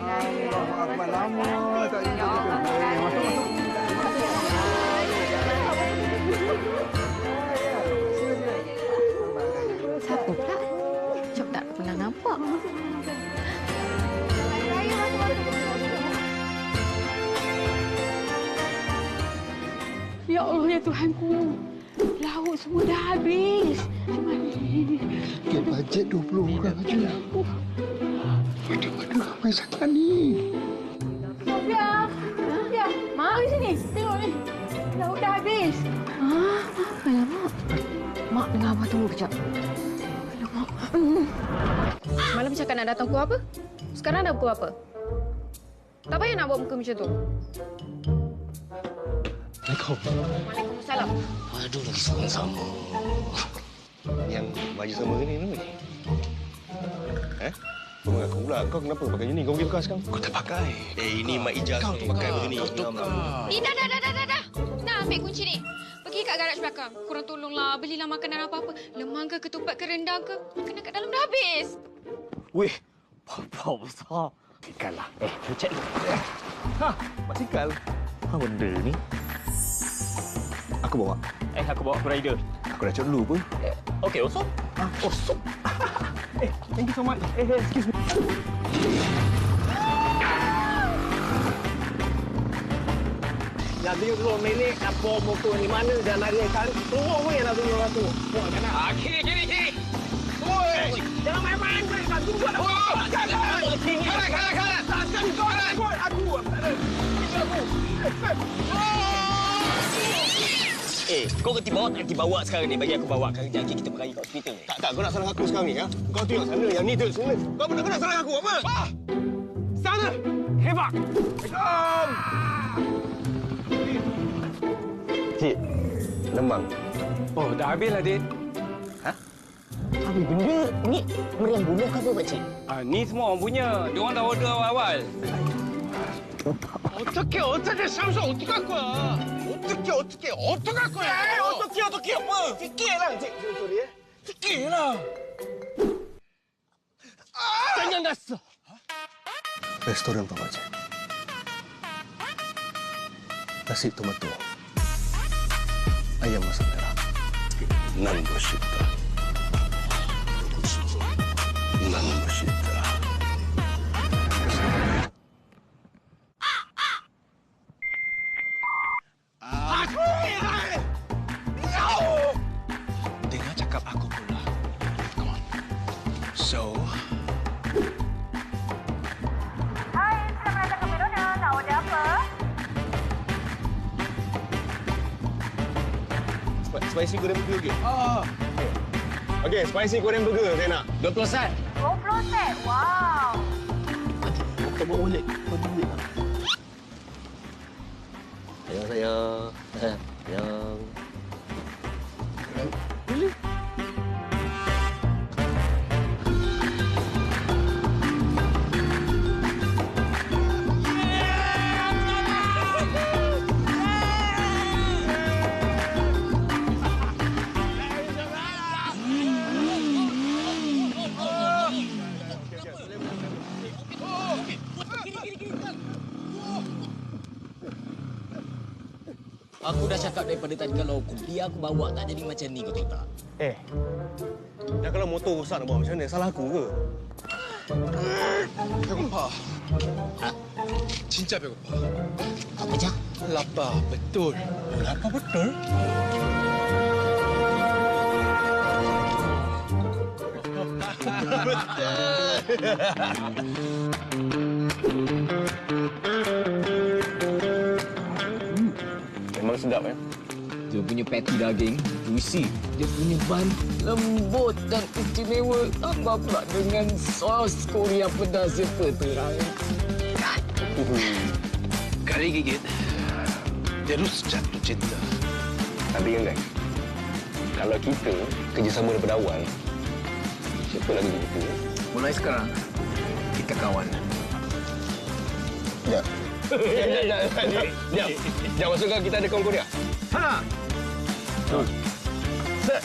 Akbar lama tak jumpa. Siapa pula? Cok tak pernah nampak. Ya Allah, ya Tuhanku. Lauk semua dah habis. Macam mana ni? Dia bajet 20 orang aja. Aduh, ramai sangat ni. Sofia! Sofia! Mari sini. Tengok ni. Lauk dah habis. Alamak. Mak dengar Abah tunggu kejap. Alamak. Malam cakap nak datang pukul apa? Sekarang dah pukul apa? Tak payah nak buat muka macam tu. Assalamualaikum. Waalaikumsalam. Aduh, lagi seorang sama. Yang baju sama ni ni. Kau mengaku pula. Kau kenapa pakai ni? Kau pergi tukar sekarang. Kau tak pakai. Ini Mak Ijaz Kau ni. tukar. Pakai baju ni. Kau tukar. Dah. Nak ambil kunci ni. Pergi kat garaj belakang. Korang tolonglah belilah makanan apa-apa. Lemang ke, ketupat ke, rendang ke. Makanan kat dalam dah habis. Weh, bau besar. Sikal lah. Cek dulu. Basikal. Apa benda ni? Aku bawa. Aku bawa aku rider. Aku dah cek dulu pun. Okey, osok. Osok. Thank you so much. Excuse me. Dah 30 minit nak bawa motor ni mana dah larikan. Turun pun yang nak tunggu orang tu. Buat kan? Kiri. Oi! Jangan main-main. Kau tunggu dah. Kalah. Takkan kau lah. Aku. Kau kerti bawa sekarang ni. Bagi aku bawa kerja. Kita pergi ke hospital. Tak. Kau nak salah aku sekarang ni, ya? Kau tengok sana. Yang ni tu sana. Kau nak salah aku apa? Sana! Hebat! Assalamualaikum! Cik, lemang. Oh, dah habis lah, Din. Apa benda ni? Meriam bunuh ke apa, pakcik? Ni semua orang punya. Dia orang dah order awal-awal. 어떻게 삼수 어떻게 할 거야? 어떻게 할 거야? Otoki apa? Fikirlah, Cik. Sorry, Fikirlah. Jangan dasar. Restoran Pak Pakcik. Nasi tomato. Ayam masak merah. Nan bersyukur. Nan bersyukur. Dengar cakap aku pula. Come on. So, Hai, selamat datang ke McDonald. Nak order apa? Spicy goreng burger okey? Okey, spicy goreng burger saya nak. 20 set. 20 set. Wow. Kita bawa balik. Sayang. Sayang. Aku dah cakap daripada tadi kalau biar aku bawa tak jadi macam ni, kau tahu tak? Dah kalau motor rosak nak bawa macam mana? Salah aku ke? 배고파. 진짜 배고파. Apa je? lapar, betul. Apa betul? Memang sedap, ya? Dia punya patty daging juicy. Dia punya bun lembut dan istimewa. Tambah pula dengan sos Korea pedas yang terang. Kali gigit, terus jatuh cinta. Tapi kan, kalau kita kerjasama daripada awal, siapa lagi kita? Mulai sekarang, kita kawan. Sekejap. Sekejap, maksudkan kita ada kawan Korea? Sana. Set.